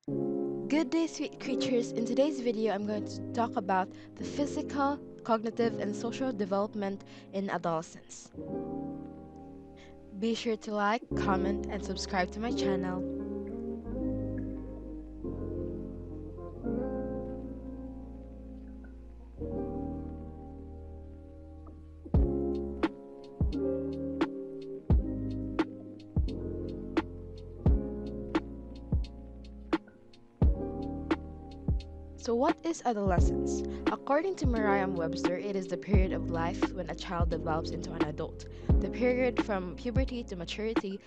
Good day, sweet creatures. In today's video, I'm going to talk about the physical, cognitive, and social development in adolescence. Be sure to like, comment, and subscribe to my channel. So what is adolescence? According to Merriam-Webster, it is the period of life when a child develops into an adult, the period from puberty to maturity,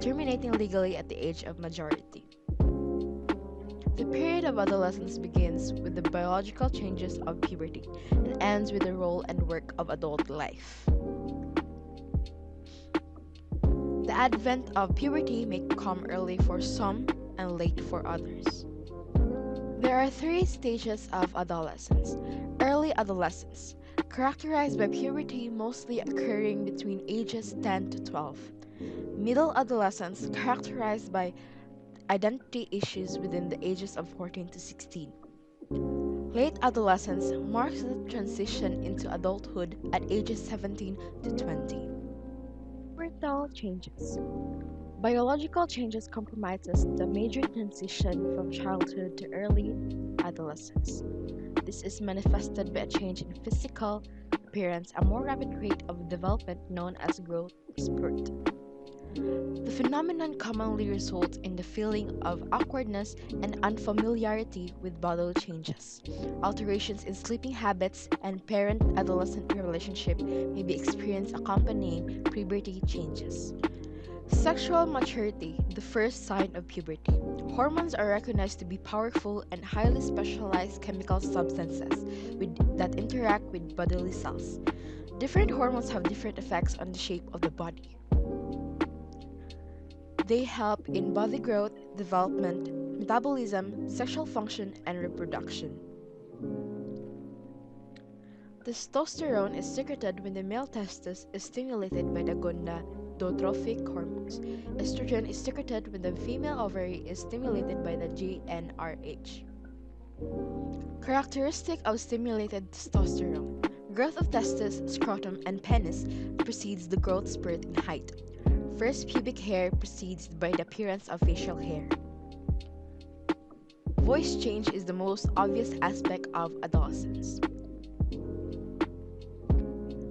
terminating legally at the age of majority. The period of adolescence begins with the biological changes of puberty and ends with the role and work of adult life. The advent of puberty may come early for some and late for others. There are three stages of adolescence. Early adolescence, characterized by puberty mostly occurring between ages 10 to 12. Middle adolescence, characterized by identity issues within the ages of 14 to 16. Late adolescence marks the transition into adulthood at ages 17 to 20. Pubertal changes. Biological changes compromises the major transition from childhood to early adolescence. This is manifested by a change in physical appearance, a more rapid rate of development known as growth spurt. The phenomenon commonly results in the feeling of awkwardness and unfamiliarity with bodily changes. Alterations in sleeping habits and parent-adolescent relationship may be experienced accompanying puberty changes. Sexual maturity, the first sign of puberty. Hormones are recognized to be powerful and highly specialized chemical substances that interact with bodily cells. Different hormones have different effects on the shape of the body. They help in body growth, development, metabolism, sexual function, and reproduction. Testosterone is secreted when the male testis is stimulated by the gonadotrophic hormones. Estrogen is secreted when the female ovary is stimulated by the GnRH. Characteristic of stimulated testosterone. Growth of testis, scrotum, and penis precedes the growth spurt in height. First pubic hair precedes by the appearance of facial hair. Voice change is the most obvious aspect of adolescence.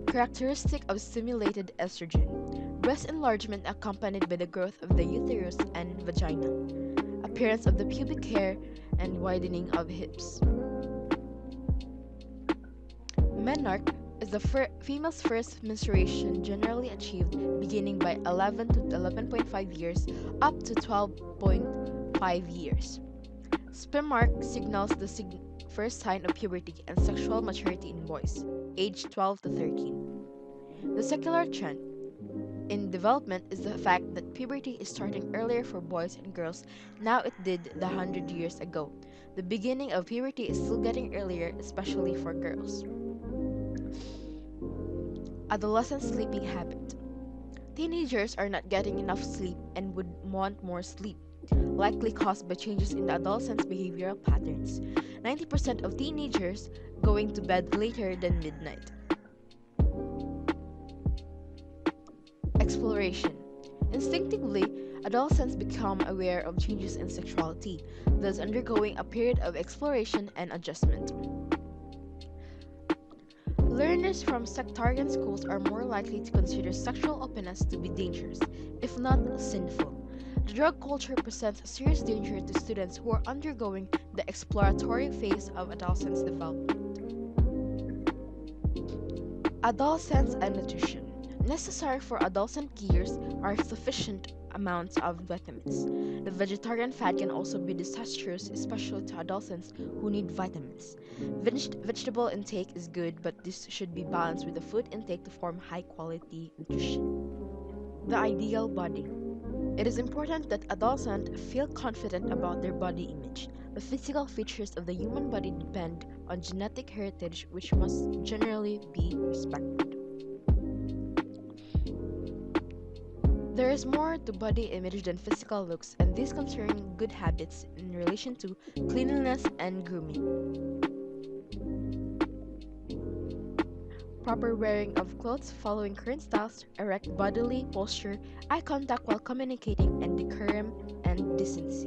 Characteristic of stimulated estrogen. Breast enlargement accompanied by the growth of the uterus and vagina. Appearance of the pubic hair and widening of hips. Menarche is the female's first menstruation, generally achieved beginning by 11 to 11.5 years up to 12.5 years. Spermark signals the first sign of puberty and sexual maturity in boys, age 12 to 13. The secular trend in development is the fact that puberty is starting earlier for boys and girls now it did 100 years ago. The beginning of puberty is still getting earlier, especially for girls. Adolescent sleeping habit. Teenagers are not getting enough sleep and would want more sleep, likely caused by changes in the adolescent's behavioral patterns. 90% of teenagers going to bed later than midnight. Exploration. Instinctively, adolescents become aware of changes in sexuality, thus undergoing a period of exploration and adjustment. Learners from sectarian schools are more likely to consider sexual openness to be dangerous, if not sinful. The drug culture presents a serious danger to students who are undergoing the exploratory phase of adolescence development. Adolescence and nutrition. Necessary for adolescent years are sufficient amounts of vitamins. The vegetarian fat can also be disastrous, especially to adolescents who need vitamins. Vegetable intake is good, but this should be balanced with the food intake to form high-quality nutrition. The ideal body. It is important that adolescents feel confident about their body image. The physical features of the human body depend on genetic heritage, which must generally be respected. There is more to body image than physical looks, and these concern good habits in relation to cleanliness and grooming. Proper wearing of clothes following current styles, erect bodily posture, eye contact while communicating, and decorum and decency.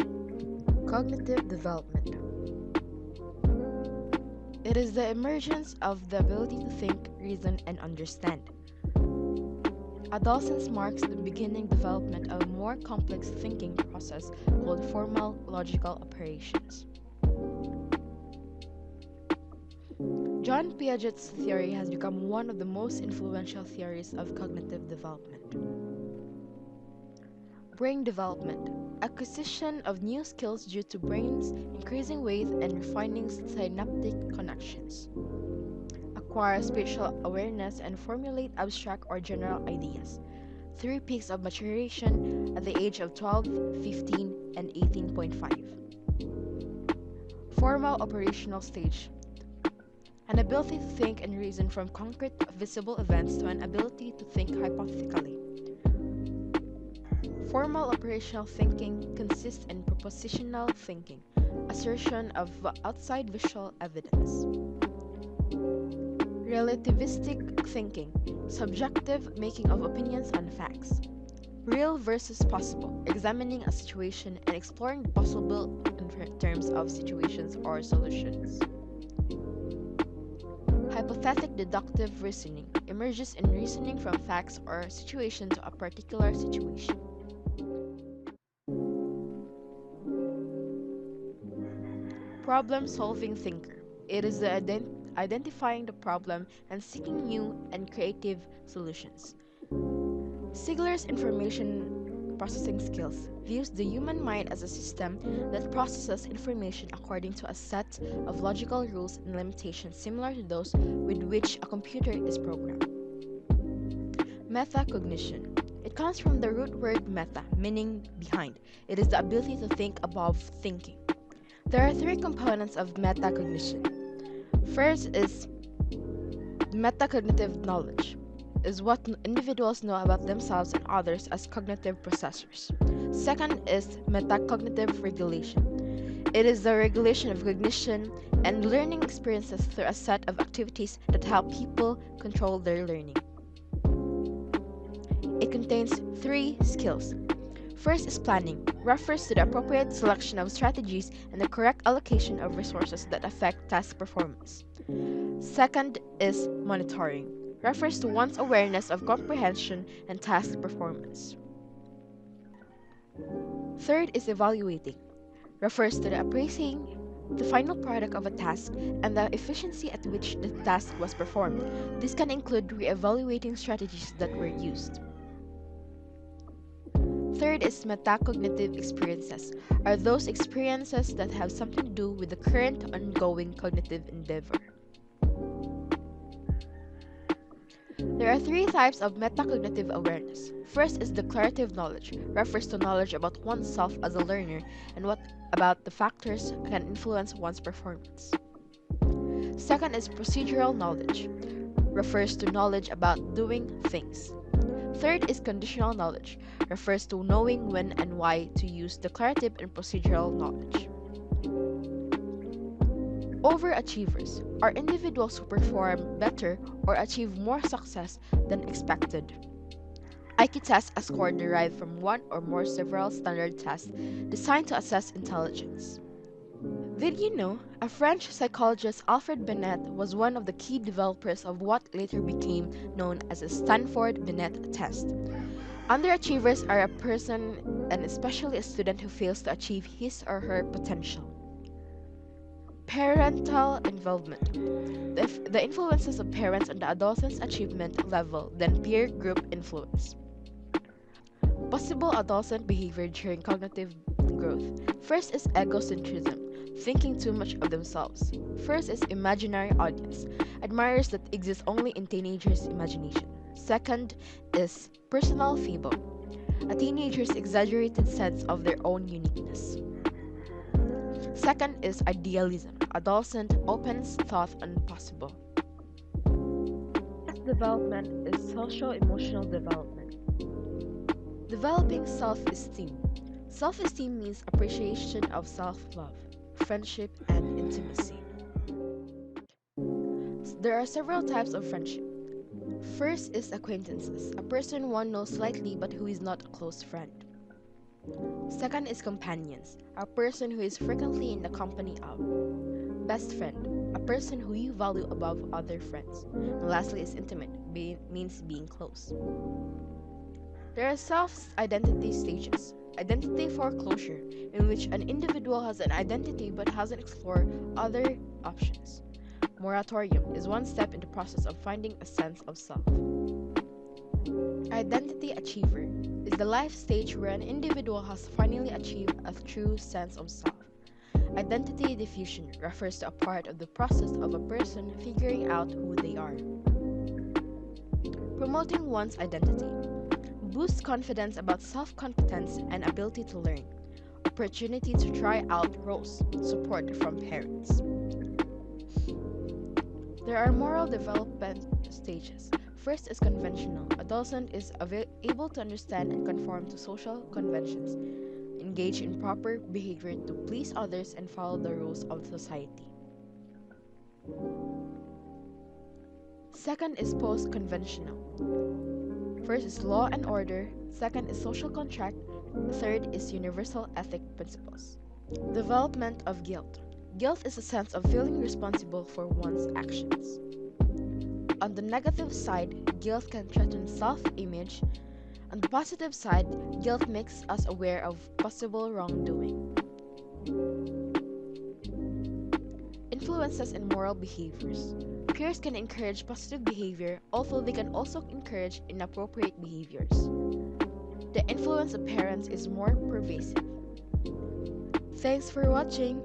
Cognitive development. It is the emergence of the ability to think, reason, and understand. Adolescence marks the beginning development of a more complex thinking process called formal logical operations. John Piaget's theory has become one of the most influential theories of cognitive development. Brain development, acquisition of new skills due to brain's increasing weight and refining synaptic connections. Acquire spatial awareness and formulate abstract or general ideas. 3 peaks of maturation at the age of 12, 15, and 18.5. Formal operational stage, an ability to think and reason from concrete visible events to an ability to think hypothetically. Formal operational thinking consists in propositional thinking, assertion of outside visual evidence. Relativistic thinking, subjective making of opinions on facts. Real versus possible, examining a situation and exploring the possible in terms of situations or solutions. Hypothetic deductive reasoning emerges in reasoning from facts or situation to a particular situation. Problem-solving thinker. It is the identifying the problem and seeking new and creative solutions. Sigler's information processing skills views the human mind as a system that processes information according to a set of logical rules and limitations similar to those with which a computer is programmed. Metacognition. It comes from the root word meta, meaning behind. It is the ability to think above thinking. There are 3 components of metacognition. First is metacognitive knowledge, is what individuals know about themselves and others as cognitive processors. Second is metacognitive regulation. It is the regulation of cognition and learning experiences through a set of activities that help people control their learning. It contains 3 skills. First is planning, refers to the appropriate selection of strategies and the correct allocation of resources that affect task performance. Second is monitoring, refers to one's awareness of comprehension and task performance. Third is evaluating, refers to the appraising the final product of a task and the efficiency at which the task was performed. This can include re-evaluating strategies that were used. Third is metacognitive experiences, are those experiences that have something to do with the current ongoing cognitive endeavor. There are 3 types of metacognitive awareness. First is declarative knowledge, refers to knowledge about oneself as a learner and what about the factors can influence one's performance. Second is procedural knowledge, refers to knowledge about doing things. Third is conditional knowledge, refers to knowing when and why to use declarative and procedural knowledge. Overachievers are individuals who perform better or achieve more success than expected. IQ tests a score derived from one or more several standard tests designed to assess intelligence. Did you know a French psychologist, Alfred Binet, was one of the key developers of what later became known as the Stanford-Binet test? Underachievers are a person, and especially a student, who fails to achieve his or her potential. Parental involvement. The influences of parents on the adolescent's achievement level, then peer group influence. Possible adolescent behavior during cognitive growth. First is egocentrism, thinking too much of themselves. First is imaginary audience, admirers that exist only in teenagers' imagination. Second is personal fable, a teenager's exaggerated sense of their own uniqueness. Second is idealism, adolescent opens thought on possible. Next development is socio-emotional development. Developing self-esteem. Self-esteem means appreciation of self-love, friendship, and intimacy. There are several types of friendship. First is acquaintances, a person one knows slightly but who is not a close friend. Second is companions, a person who is frequently in the company of. Best friend, a person who you value above other friends. And lastly is intimate, means being close. There are self-identity stages. Identity foreclosure, in which an individual has an identity but hasn't explored other options. Moratorium is one step in the process of finding a sense of self. Identity achiever is the life stage where an individual has finally achieved a true sense of self. Identity diffusion refers to a part of the process of a person figuring out who they are. Promoting one's identity boosts confidence about self-competence and ability to learn. Opportunity to try out roles. Support from parents. There are moral development stages. First is conventional. Adolescent is able to understand and conform to social conventions, engage in proper behavior to please others, and follow the rules of society. Second is post-conventional. First is law and order. Second is social contract. Third is universal ethic principles. Development of guilt. Guilt is a sense of feeling responsible for one's actions. On the negative side, guilt can threaten self-image. On the positive side, guilt makes us aware of possible wrongdoing. Influences in moral behaviors. Peers can encourage positive behavior, although they can also encourage inappropriate behaviors. The influence of parents is more pervasive. Thanks for watching!